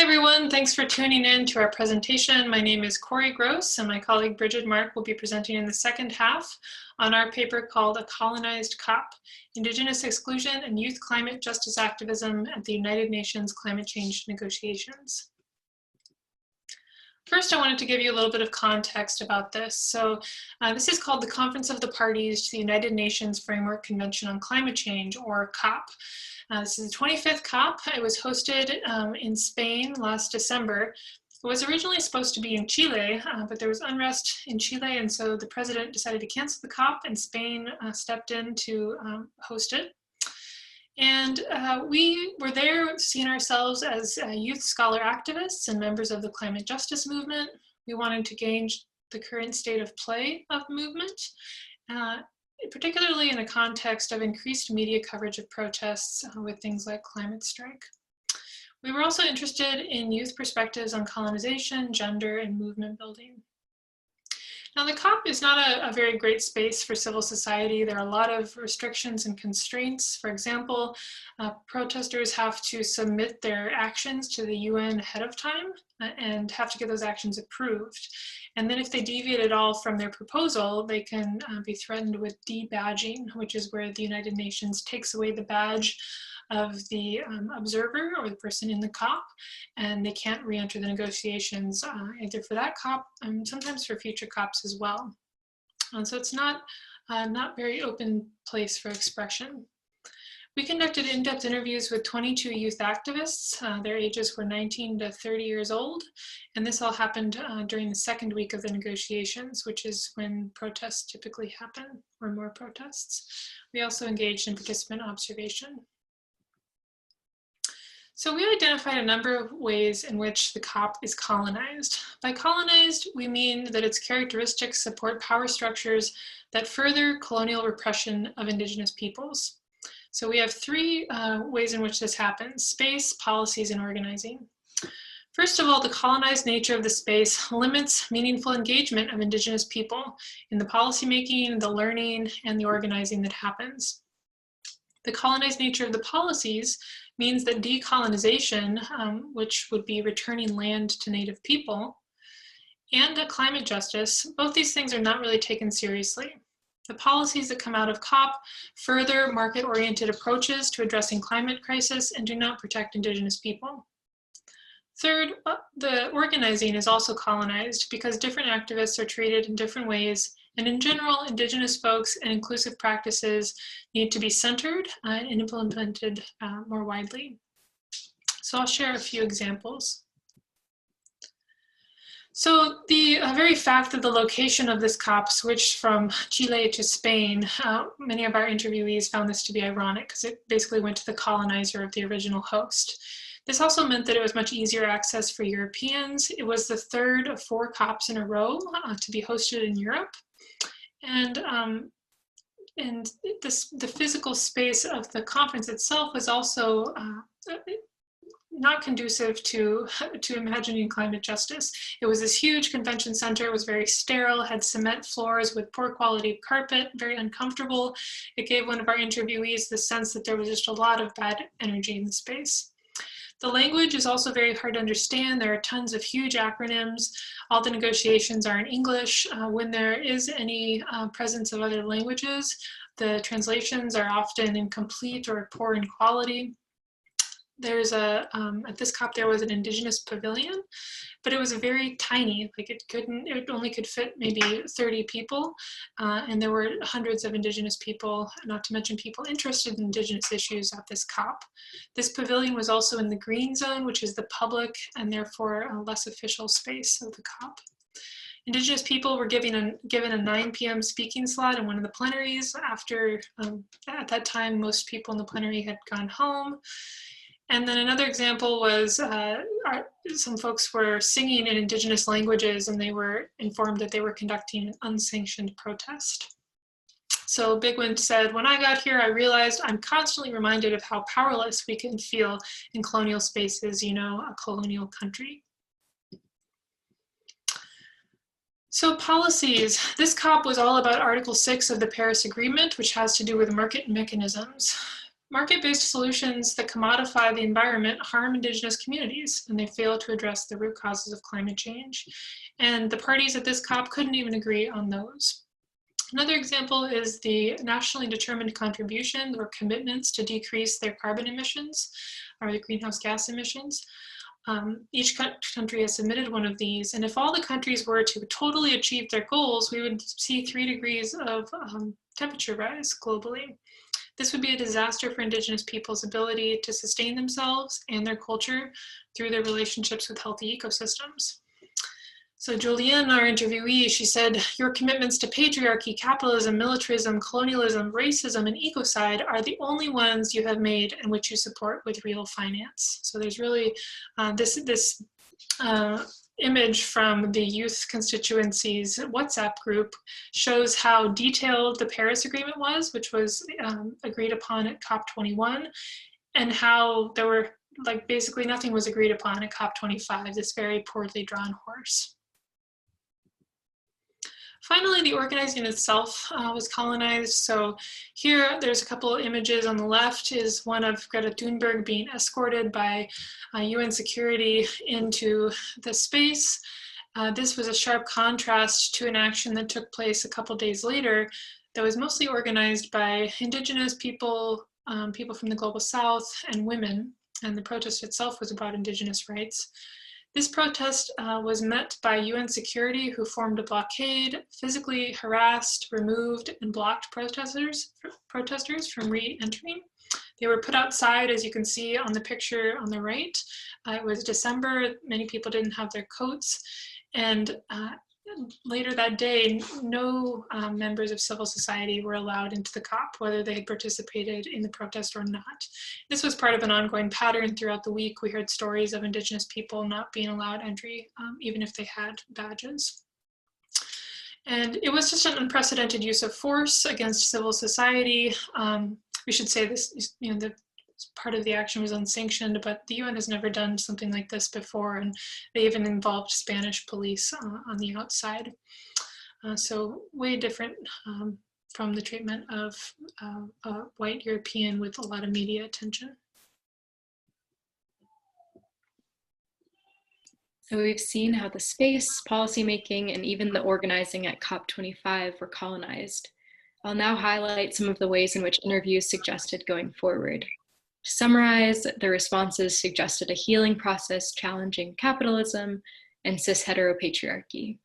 everyone, thanks for tuning in to our presentation. My name is Corrie Grosse, and my colleague Brigid will be presenting in the second half on our paper called A Colonized COP, Indigenous Exclusion and Youth Climate Justice Activism at the United Nations Climate Change Negotiations. First, I wanted to give you a little bit of context about this. So this is called the Conference of the Parties to the United Nations Framework Convention on Climate Change, or COP. This is the 25th COP. It was hosted in Spain last December. It was originally supposed to be in Chile, but there was unrest in Chile, and so the president decided to cancel the COP, and Spain stepped in to host it. And we were there seeing ourselves as youth scholar activists and members of the climate justice movement. We wanted to gauge the current state of play of the movement, particularly in a context of increased media coverage of protests with things like climate strike. We were also interested in youth perspectives on colonization, gender, and movement building. Now, the COP is not a very great space for civil society. There are a lot of restrictions and constraints. For example, protesters have to submit their actions to the UN ahead of time and have to get those actions approved. And then if they deviate at all from their proposal, they can be threatened with debadging, which is where the United Nations takes away the badge of the observer or the person in the COP, and they can't re-enter the negotiations either for that COP and sometimes for future COPs as well. And so it's not very open place for expression. We conducted in-depth interviews with 22 youth activists. Their ages were 19 to 30 years old, and this all happened during the second week of the negotiations, which is when protests typically happen, or more protests. We also engaged in participant observation. So we identified a number of ways in which the COP is colonized. By colonized, we mean that its characteristics support power structures that further colonial repression of Indigenous peoples. So we have three ways in which this happens: space, policies, and organizing. First of all, the colonized nature of the space limits meaningful engagement of Indigenous people in the policymaking, the learning, and the organizing that happens. The colonized nature of the policies means that decolonization, which would be returning land to Native people, and climate justice, both these things are not really taken seriously. The policies that come out of COP further market-oriented approaches to addressing climate crisis and do not protect Indigenous people. Third, the organizing is also colonized because different activists are treated in different ways, and in general, Indigenous folks and inclusive practices need to be centered and implemented more widely. So I'll share a few examples. So the very fact that the location of this COP switched from Chile to Spain, many of our interviewees found this to be ironic because it basically went to the colonizer of the original host. This also meant that it was much easier access for Europeans. It was the third of 4 COPs in a row to be hosted in Europe. And the physical space of the conference itself was also not conducive to imagining climate justice. It was this huge convention center. It was very sterile, had cement floors with poor quality carpet, very uncomfortable. It gave one of our interviewees the sense that there was just a lot of bad energy in the space. The language is also very hard to understand. There are tons of huge acronyms. All the negotiations are in English. When there is any presence of other languages, the translations are often incomplete or poor in quality. There's at this COP there was an Indigenous pavilion, but it was very tiny, like it only could fit maybe 30 people, and there were hundreds of Indigenous people, not to mention people interested in Indigenous issues at this COP. This pavilion was also in the green zone, which is the public and therefore a less official space of the COP. Indigenous people were given a 9 p.m. speaking slot in one of the plenaries after, at that time, most people in the plenary had gone home. And then another example was some folks were singing in Indigenous languages and they were informed that they were conducting an unsanctioned protest. So Bigwin said, "When I got here, I realized I'm constantly reminded of how powerless we can feel in colonial spaces, you know, a colonial country." So policies. This COP was all about Article 6 of the Paris Agreement, which has to do with market mechanisms. Market-based solutions that commodify the environment harm Indigenous communities, and they fail to address the root causes of climate change. And the parties at this COP couldn't even agree on those. Another example is the nationally determined contribution or commitments to decrease their carbon emissions, or the greenhouse gas emissions. Each country has submitted one of these, and if all the countries were to totally achieve their goals, we would see 3 degrees of temperature rise globally. This would be a disaster for Indigenous people's ability to sustain themselves and their culture through their relationships with healthy ecosystems. So Julianne, our interviewee, she said, your commitments to patriarchy, capitalism, militarism, colonialism, racism, and ecocide are the only ones you have made and which you support with real finance. So there's really this image from the youth constituency's WhatsApp group shows how detailed the Paris Agreement was, which was agreed upon at COP21, and how there were, like, basically nothing was agreed upon at COP25, this very poorly drawn horse. Finally, the organizing itself was colonized. So here, there's a couple of images. On the left is one of Greta Thunberg being escorted by UN security into the space. This was a sharp contrast to an action that took place a couple days later that was mostly organized by Indigenous people, people from the Global South, and women. And the protest itself was about Indigenous rights. This protest was met by UN security, who formed a blockade, physically harassed, removed, and blocked protesters from re-entering. They were put outside, as you can see on the picture on the right. It was December, many people didn't have their coats, and later that day, no members of civil society were allowed into the COP, whether they had participated in the protest or not. This was part of an ongoing pattern throughout the week. We heard stories of Indigenous people not being allowed entry, even if they had badges. And it was just an unprecedented use of force against civil society. We should say this, the part of the action was unsanctioned, but the UN has never done something like this before, and they even involved Spanish police on the outside. So way different from the treatment of a white European with a lot of media attention. So we've seen how the space, policymaking, and even the organizing at COP25 were colonized. I'll now highlight some of the ways in which interviews suggested going forward. To summarize, the responses suggested a healing process challenging capitalism and cis-heteropatriarchy.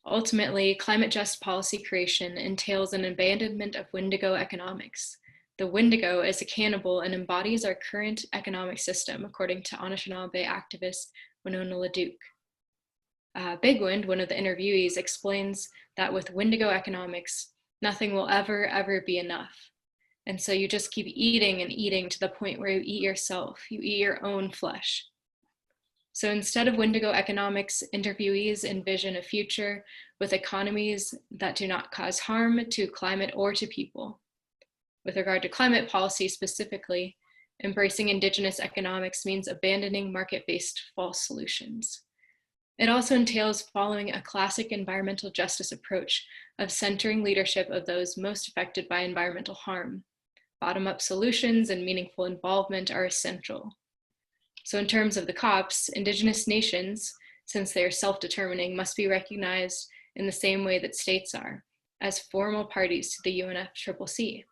Ultimately, climate just policy creation entails an abandonment of Wendigo economics. The Wendigo is a cannibal and embodies our current economic system, according to Anishinaabe activist Winona LaDuke. Big Wind, one of the interviewees, explains that with Wendigo economics, nothing will ever be enough. And so you just keep eating and eating to the point where you eat yourself, you eat your own flesh. So instead of Wendigo economics, interviewees envision a future with economies that do not cause harm to climate or to people. With regard to climate policy specifically, embracing Indigenous economics means abandoning market-based false solutions. It also entails following a classic environmental justice approach of centering leadership of those most affected by environmental harm. Bottom-up solutions and meaningful involvement are essential. So in terms of the COPs, Indigenous nations, since they are self-determining, must be recognized in the same way that states are, as formal parties to the UNFCCC.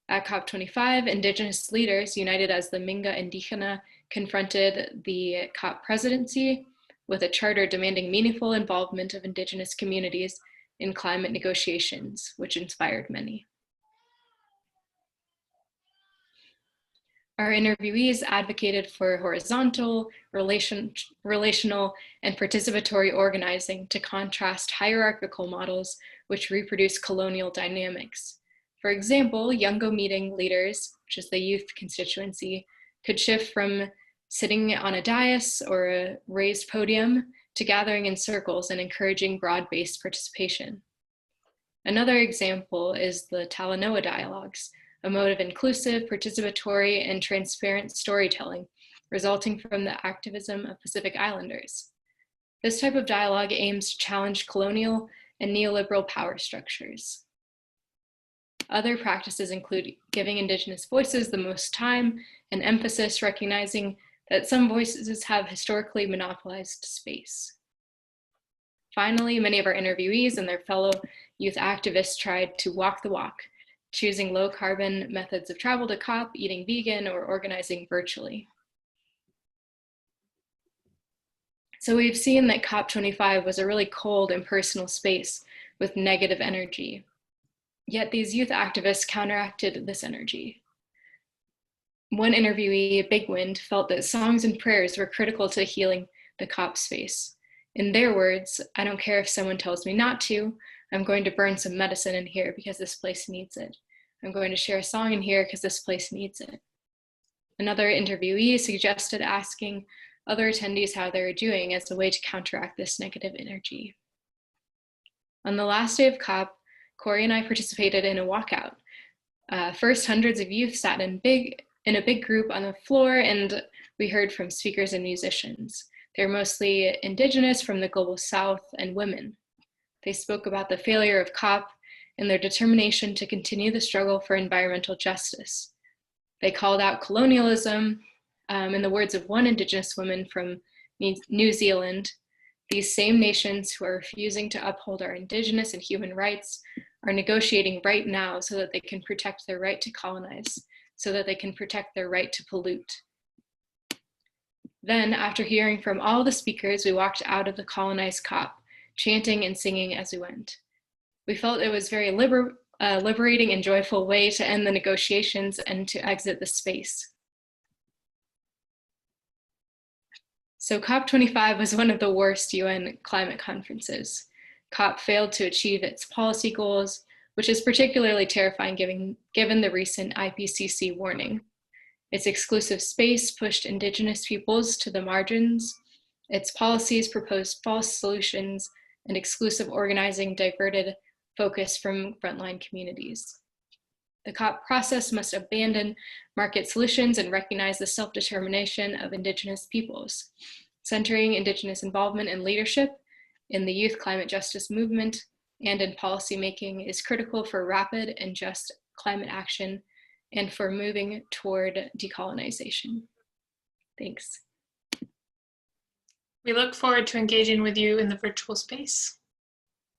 At COP25, Indigenous leaders, united as the Minga Indígena, confronted the COP presidency with a charter demanding meaningful involvement of Indigenous communities in climate negotiations, which inspired many. Our interviewees advocated for horizontal, relational, and participatory organizing to contrast hierarchical models which reproduce colonial dynamics. For example, Yungo meeting leaders, which is the youth constituency, could shift from sitting on a dais or a raised podium to gathering in circles and encouraging broad-based participation. Another example is the Talanoa dialogues, a mode of inclusive, participatory, and transparent storytelling resulting from the activism of Pacific Islanders. This type of dialogue aims to challenge colonial and neoliberal power structures. Other practices include giving Indigenous voices the most time and emphasis, recognizing that some voices have historically monopolized space. Finally, many of our interviewees and their fellow youth activists tried to walk the walk, choosing low carbon methods of travel to COP, eating vegan, or organizing virtually. So we've seen that COP25 was a really cold and personal space with negative energy. Yet these youth activists counteracted this energy. One interviewee, Big Wind, felt that songs and prayers were critical to healing the COP space. In their words, "I don't care if someone tells me not to, I'm going to burn some medicine in here because this place needs it. I'm going to share a song in here because this place needs it." Another interviewee suggested asking other attendees how they were doing as a way to counteract this negative energy. On the last day of COP, Corrie and I participated in a walkout. First, hundreds of youth sat in a big group on the floor, and we heard from speakers and musicians. They're mostly Indigenous from the Global South and women. They spoke about the failure of COP and their determination to continue the struggle for environmental justice. They called out colonialism. In the words of one Indigenous woman from New Zealand, "These same nations who are refusing to uphold our Indigenous and human rights are negotiating right now so that they can protect their right to colonize, so that they can protect their right to pollute." Then, after hearing from all the speakers, we walked out of the Colonized COP, chanting and singing as we went. We felt it was a very liberating and joyful way to end the negotiations and to exit the space. So COP25 was one of the worst UN climate conferences. COP failed to achieve its policy goals, which is particularly terrifying given the recent IPCC warning. Its exclusive space pushed Indigenous peoples to the margins. Its policies proposed false solutions, and exclusive organizing diverted focus from frontline communities. The COP process must abandon market solutions and recognize the self-determination of Indigenous peoples. Centering Indigenous involvement and leadership in the youth climate justice movement and in policymaking is critical for rapid and just climate action and for moving toward decolonization. Thanks. We look forward to engaging with you in the virtual space.